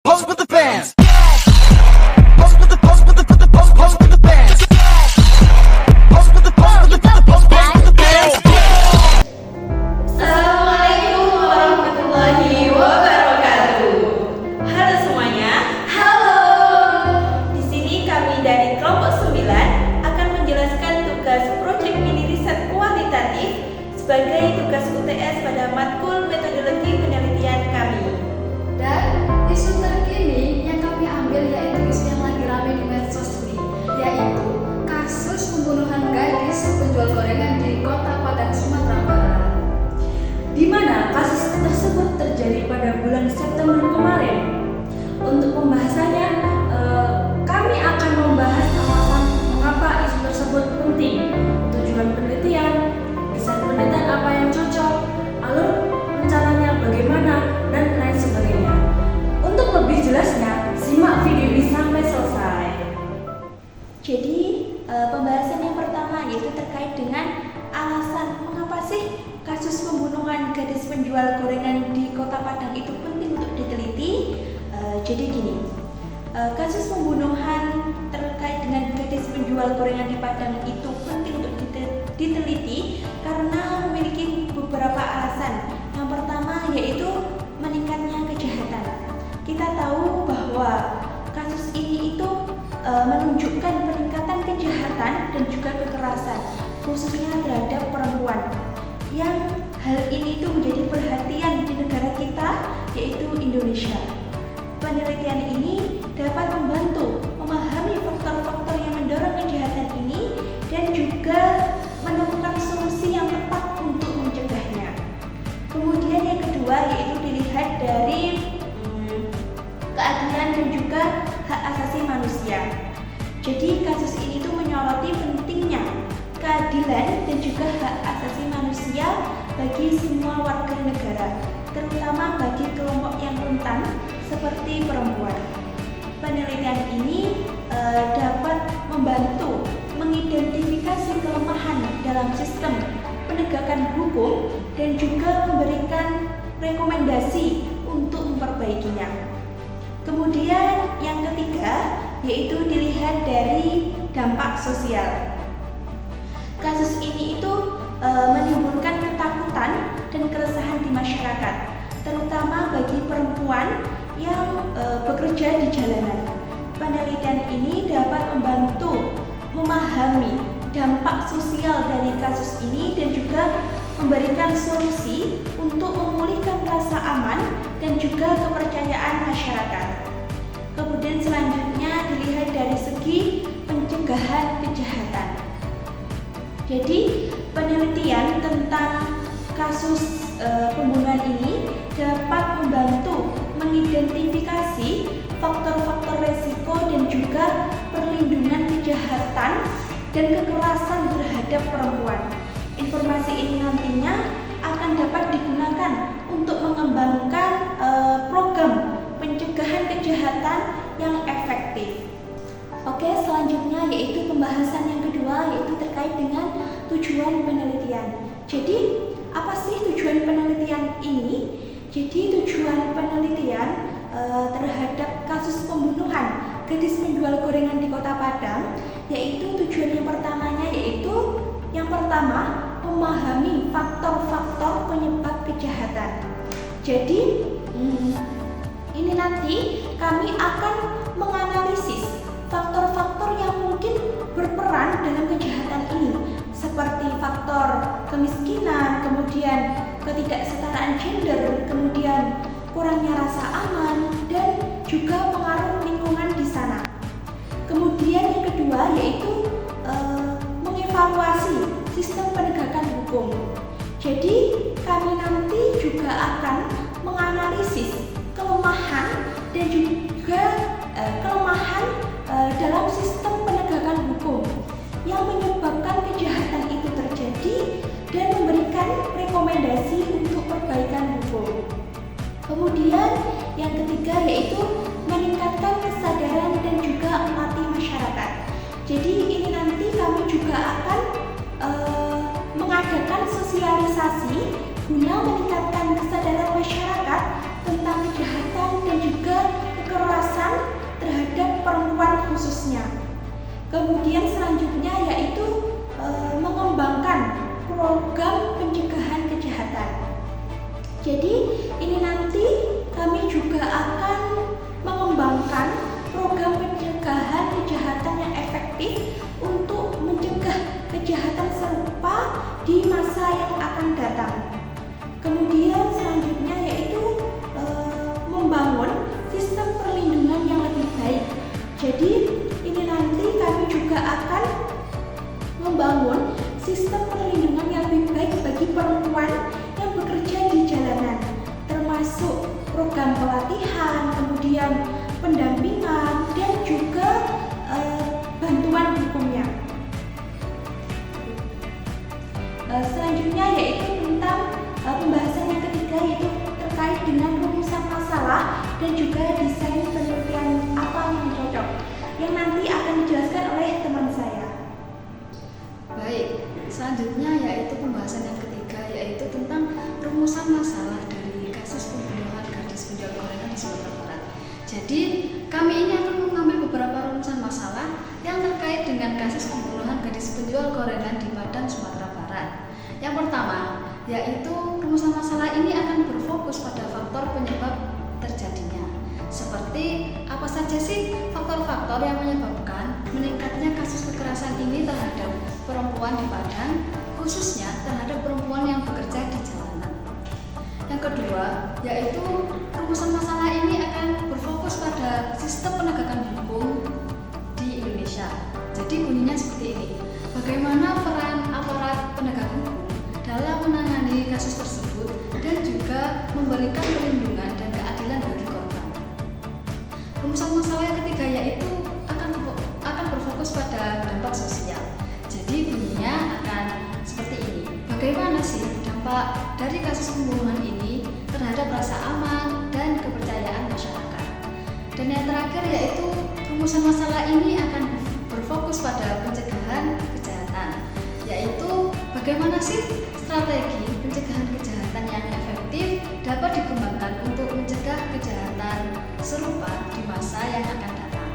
Pose with the fans. Pose with the pose with the pose with the fans. Pose with the pose with the fans. Assalamualaikum warahmatullahi wabarakatuh. Halo semuanya. Halo. Di sini kami dari kelompok 9 akan menjelaskan tugas proyek mini riset kualitatif sebagai tugas UTS pada matkul metodologi penelitian kami. Dan isu terkini yang kami ambil yaitu isu yang lagi ramai di medsos ini, yaitu kasus pembunuhan gadis penjual gorengan di Kota Padang, Sumatera Barat. Di mana kasus tersebut terjadi pada bulan September kemarin. Untuk pembahasannya, kami akan membahas alasan mengapa isu tersebut penting, tujuan penelitian, desain penelitian apa yang cocok, alur rencananya bagaimana, dan lain sebagainya. Untuk lebih jelasnya, simak video ini sampai selesai. Jadi, pembahasan yang pertama yaitu terkait dengan alasan mengapa sih kasus pembunuhan gadis penjual gorengan di Kota Padang itu penting untuk diteliti. Jadi gini, kasus pembunuhan terkait dengan gadis penjual gorengan di Padang itu penting untuk diteliti karena memiliki beberapa alasan. Yang pertama yaitu meningkatnya kejahatan. Kita tahu bahwa kasus ini itu menunjukkan peningkatan kejahatan dan juga kekerasan, khususnya terhadap perempuan. Yang hal ini itu menjadi perhatian di negara kita, yaitu Indonesia. Penelitian ini dapat membantu memahami faktor-faktor yang mendorong kejahatan ini dan juga menemukan solusi yang tepat untuk mencegahnya. Kemudian yang kedua yaitu dilihat dari keadilan dan juga hak asasi manusia. Jadi kasus ini tuh menyoroti pentingnya keadilan dan juga hak asasi manusia bagi semua warga negara, terutama bagi kelompok yang rentan seperti perempuan. Penelitian ini dapat membantu mengidentifikasi kelemahan dalam sistem penegakan hukum dan juga memberikan rekomendasi untuk memperbaikinya. Kemudian yang ketiga yaitu dilihat dari dampak sosial. Kasus ini itu menimbulkan ketakutan dan keresahan di masyarakat, terutama bagi perempuan yang bekerja di jalanan. Penelitian ini dapat membantu memahami dampak sosial dari kasus ini dan juga memberikan solusi untuk memulihkan rasa aman dan juga kepercayaan masyarakat. Kemudian selanjutnya dilihat dari segi pencegahan kejahatan. Jadi penelitian tentang kasus pembunuhan ini dapat membantu mengidentifikasi faktor-faktor resiko dan juga perlindungan kejahatan dan kekerasan terhadap perempuan. Informasi ini nantinya akan dapat digunakan untuk mengembangkan program pencegahan kejahatan yang efektif. Oke, selanjutnya yaitu pembahasan yang kedua yaitu terkait dengan tujuan penelitian. Jadi, apa sih tujuan penelitian ini? Jadi, tujuan penelitian terhadap kasus pembunuhan gadis penjual gorengan di Kota Padang yaitu tujuan yang pertamanya yaitu yang pertama memahami faktor-faktor penyebab kejahatan. Jadi, ini nanti kami akan menganalisis faktor-faktor yang mungkin berperan dalam kejahatan ini, seperti faktor kemiskinan, kemudian ketidaksetaraan gender, kemudian kurangnya rasa aman, dan juga pengaruh lingkungan di sana. Kemudian yang kedua yaitu mengevaluasi sistem penegakan hukum. Jadi kami nanti juga akan menganalisis kelemahan dan juga kelemahan dalam sistem penegakan hukum yang menyebabkan kejahatan itu terjadi dan memberikan rekomendasi untuk perbaikan hukum. Kemudian yang ketiga yaitu meningkatkan kesadaran dan juga empati masyarakat. Jadi ini nanti kami juga akan mengadakan sosialisasi guna meningkatkan kesadaran masyarakat tentang kejahatan dan juga kekerasan Jadi ini nanti kami juga akan mengembangkan program pencegahan kejahatan yang efektif untuk mencegah kejahatan serupa di masa yang akan datang. Kemudian selanjutnya yaitu membangun sistem perlindungan yang lebih baik. Jadi ini nanti kami juga akan membangun sistem perlindungan yang lebih baik bagi perempuan yang bekerja di jalanan, termasuk program pelatihan, kemudian pendampingan, dan juga bantuan hukumnya. Selanjutnya yaitu tentang pembahasan yang ketiga, yaitu terkait dengan rumusan masalah dan juga desain penelitian apa yang cocok, yang nanti akan dijelaskan oleh teman saya. Baik, selanjutnya yaitu pembahasan yang ketiga, yaitu tentang rumusan masalah dari kasus pembunuhan gadis penjual gorengan di Sumatera Barat. Jadi, kami ini akan mengambil beberapa rumusan masalah yang terkait dengan kasus pembunuhan gadis penjual gorengan di Padang, Sumatera Barat. Yang pertama, yaitu rumusan masalah ini akan berfokus pada faktor penyebab terjadinya. Seperti apa saja sih faktor-faktor yang menyebabkan meningkatnya kasus kekerasan ini terhadap perempuan di Padang, khususnya terhadap perempuan yang bekerja di jalanan. Yang kedua, yaitu rumusan masalah ini akan berfokus pada sistem penegakan hukum di Indonesia. Jadi bunyinya seperti ini. Bagaimana peran aparat penegak hukum dalam menangani kasus tersebut dan juga memberikan perlindungan dan keadilan bagi korban. Rumusan masalah yang ketiga yaitu akan berfokus pada dampak sosial. Jadi bunyinya akan seperti ini. Bagaimana sih dampak dari kasus pembunuhan ini terhadap rasa aman dan kepercayaan masyarakat? Dan yang terakhir yaitu rumusan masalah ini akan berfokus pada pencegahan kejahatan, yaitu bagaimana sih strategi pencegahan kejahatan yang efektif dapat dikembangkan untuk mencegah kejahatan serupa di masa yang akan datang.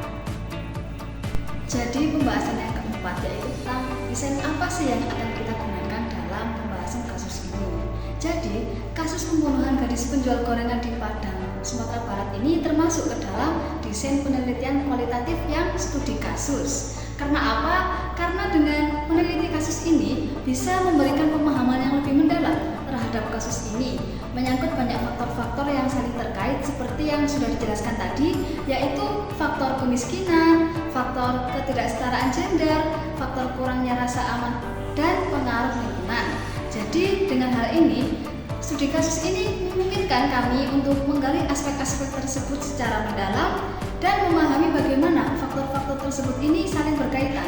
Jadi pembahasan yang keempat yaitu tentang desain apa sih yang akan kita gunakan dalam pembahasan kasus ini. Jadi kasus pembunuhan gadis penjual gorengan di Padang, Sumatera Barat ini termasuk ke dalam desain penelitian kualitatif yang studi kasus. Karena apa? Karena dengan meneliti kasus ini bisa memberikan pemahaman yang lebih mendalam terhadap kasus ini, menyangkut banyak faktor-faktor yang saling terkait seperti yang sudah dijelaskan tadi, yaitu faktor kemiskinan, faktor ketidaksetaraan gender, faktor kurangnya rasa aman, dan pengaruh lingkungan. Jadi dengan hal ini, studi kasus ini memungkinkan kami untuk menggali aspek-aspek tersebut secara mendalam dan memahami bagaimana faktor-faktor tersebut ini saling berkaitan,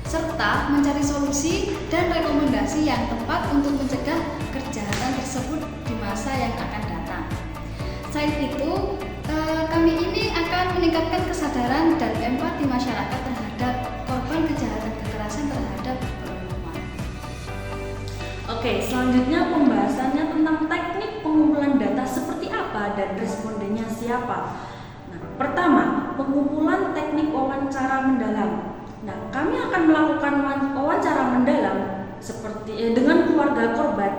serta mencari solusi dan rekomendasi yang tepat untuk mencegah kejahatan tersebut di masa yang akan datang. Selain itu, kami ini akan meningkatkan kesadaran dan empati masyarakat terhadap korban kejahatan kekerasan terhadap perempuan. Oke, selanjutnya pembahasannya tentang teknik pengumpulan data seperti apa dan respondennya siapa. Pertama, pengumpulan teknik wawancara mendalam. Nah, kami akan melakukan wawancara mendalam seperti dengan keluarga korban,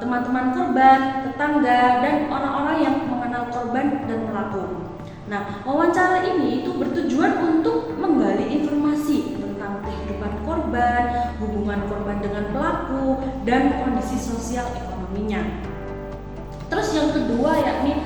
teman-teman korban, tetangga, dan orang-orang yang mengenal korban dan pelaku. Nah, wawancara ini itu bertujuan untuk menggali informasi tentang kehidupan korban, hubungan korban dengan pelaku, dan kondisi sosial ekonominya. Terus yang kedua yakni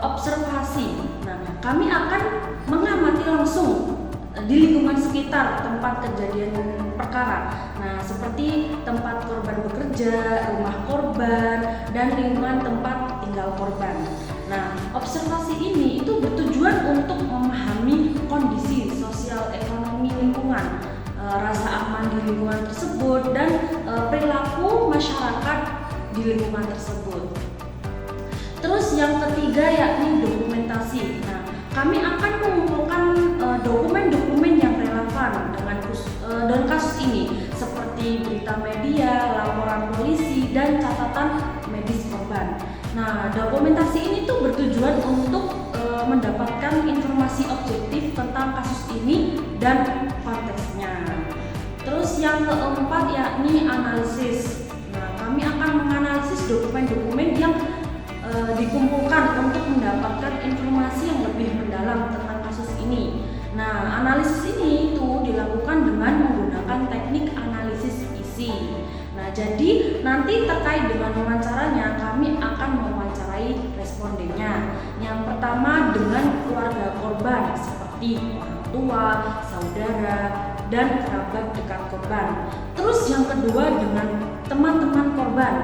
observasi. Nah, kami akan mengamati langsung di lingkungan sekitar tempat kejadian perkara. Nah, seperti tempat korban bekerja, rumah korban, dan lingkungan tempat tinggal korban. Nah, observasi ini itu bertujuan untuk memahami kondisi sosial ekonomi lingkungan, rasa aman di lingkungan tersebut, dan perilaku masyarakat di lingkungan tersebut. Terus yang ketiga yakni dokumentasi. Nah, kami akan mengumpulkan dokumen-dokumen yang relevan dengan kasus ini, seperti berita media, laporan polisi, dan catatan medis korban. Nah, dokumentasi ini tuh bertujuan untuk mendapatkan informasi objektif tentang kasus ini dan konteksnya. Terus yang keempat yakni analisis. Nah, kami akan menganalisis dokumen-dokumen yang dikumpulkan untuk mendapatkan informasi yang lebih mendalam tentang kasus ini. Nah, analisis ini itu dilakukan dengan menggunakan teknik analisis isi. Nah, jadi nanti terkait dengan wawancaranya, kami akan mewawancarai respondennya. Yang pertama dengan keluarga korban seperti orang tua, saudara, dan kerabat dekat korban. Terus yang kedua dengan teman-teman korban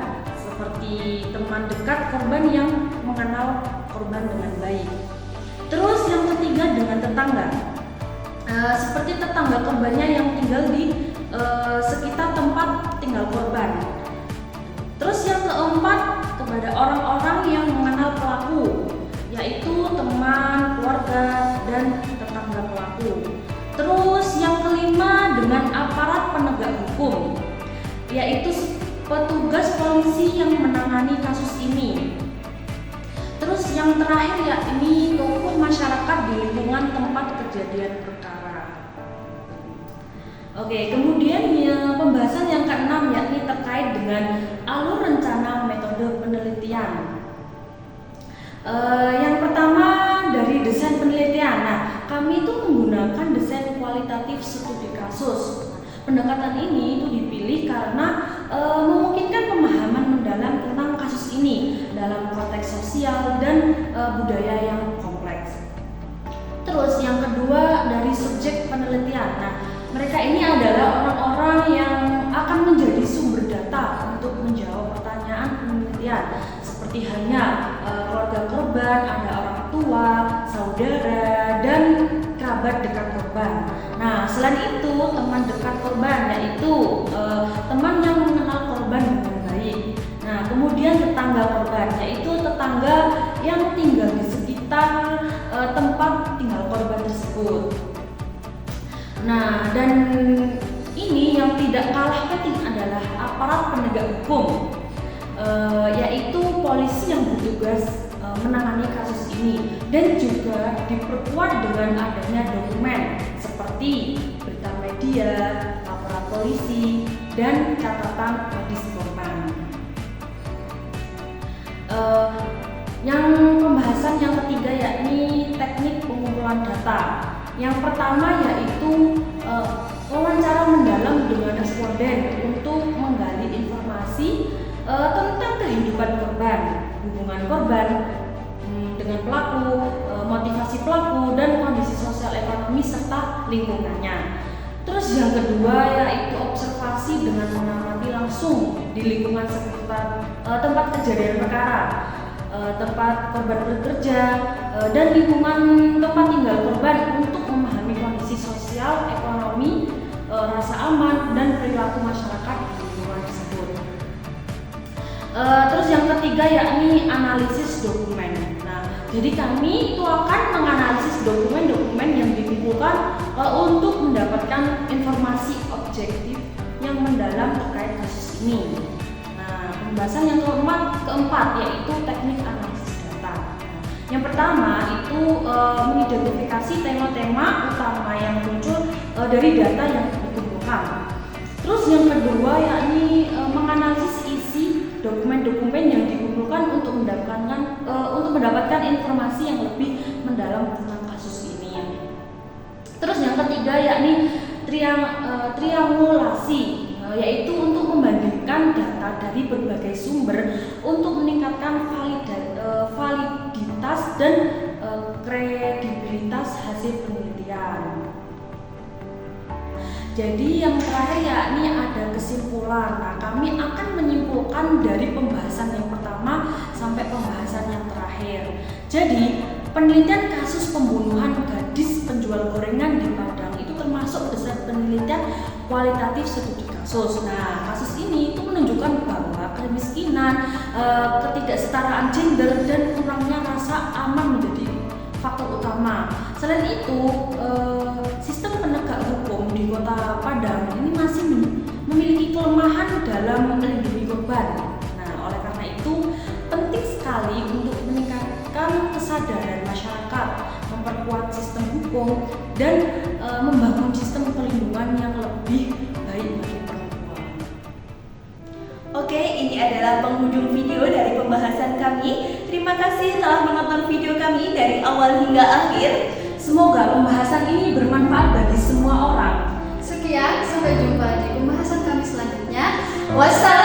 seperti teman dekat korban yang mengenal korban dengan baik. Terus yang ketiga dengan tetangga. Seperti tetangga korbannya yang tinggal di sekitar tempat tinggal korban. Terus yang keempat kepada orang-orang yang mengenal pelaku, yaitu teman, keluarga, dan tetangga pelaku. Terus yang kelima dengan aparat penegak hukum, yaitu petugas polisi yang menangani kasus ini. Terus yang terakhir yakni tokoh masyarakat di lingkungan tempat kejadian perkara. Oke, kemudian pembahasan yang keenam yakni terkait dengan alur rencana metode penelitian. Yang pertama dari desain penelitian. Nah, kami itu menggunakan desain kualitatif studi kasus. Pendekatan ini itu dipilih karena memungkinkan pemahaman mendalam tentang kasus ini dalam konteks sosial dan budaya yang kompleks. Terus yang kedua dari subjek penelitian. Nah, mereka ini adalah orang-orang yang akan menjadi sumber data untuk menjawab pertanyaan penelitian, seperti halnya keluarga korban, ada orang tua, saudara, dan kerabat dekat korban. Nah, selain itu teman dekat korban, yaitu teman yang mengenal korban dengan baik. Nah, kemudian tetangga korban, yaitu tetangga yang tinggal di sekitar tempat tinggal korban tersebut. Nah, dan ini yang tidak kalah penting adalah aparat penegak hukum, yaitu polisi yang bertugas menangani kasus ini, dan juga diperkuat dengan adanya dokumen seperti berita media, laporan polisi, dan catatan medis korban. Yang pembahasan yang ketiga yakni teknik pengumpulan data. Yang pertama yaitu wawancara mendalam dengan responden untuk menggali informasi tentang kehidupan korban, hubungan korban dengan pelaku, motivasi pelaku, dan kondisi sosial ekonomi serta lingkungannya. Terus yang kedua yaitu observasi dengan mengamati langsung di lingkungan sekitar tempat kejadian perkara, tempat korban bekerja, dan lingkungan tempat tinggal korban untuk memahami kondisi sosial, ekonomi, rasa aman, dan perilaku masyarakat di lingkungan tersebut. Terus yang ketiga yakni analisis dokumen. Nah, jadi kami itu akan menganalisis dokumen-dokumen yang dikumpulkan untuk mendapatkan informasi objektif yang mendalam terkait kasus ini. Pembahasan yang keempat yaitu teknik analisis data. Yang pertama itu mengidentifikasi tema-tema utama yang muncul dari data yang dikumpulkan. Terus yang kedua yakni menganalisis isi dokumen-dokumen yang dikumpulkan untuk mendapatkan informasi yang lebih mendalam tentang kasus ini. Terus yang ketiga yakni triangulasi, yaitu untuk membandingkan data dari berbagai sumber untuk meningkatkan validitas dan kredibilitas hasil penelitian. Jadi yang terakhir yakni ada kesimpulan. Nah, kami akan menyimpulkan dari pembahasan yang pertama sampai pembahasan yang terakhir. Jadi penelitian kasus pembunuhan gadis penjual gorengan di Padang itu termasuk desain penelitian kualitatif studi kasus. Nah, kasus ini itu menunjukkan bahwa kemiskinan, ketidaksetaraan gender, dan kurangnya rasa aman menjadi faktor utama. Selain itu, sistem penegak hukum di Kota Padang ini masih memiliki kelemahan dalam melindungi korban. Nah, oleh karena itu penting sekali untuk meningkatkan kesadaran masyarakat, memperkuat sistem hukum, dan membangun sistem perlindungan yang lebih baik bagi perempuan. Oke. Oke, ini adalah penghujung video dari pembahasan kami. Terima kasih telah menonton video kami dari awal hingga akhir. Semoga pembahasan ini bermanfaat bagi semua orang. Sekian, sampai jumpa di pembahasan kami selanjutnya. Wassalamualaikum.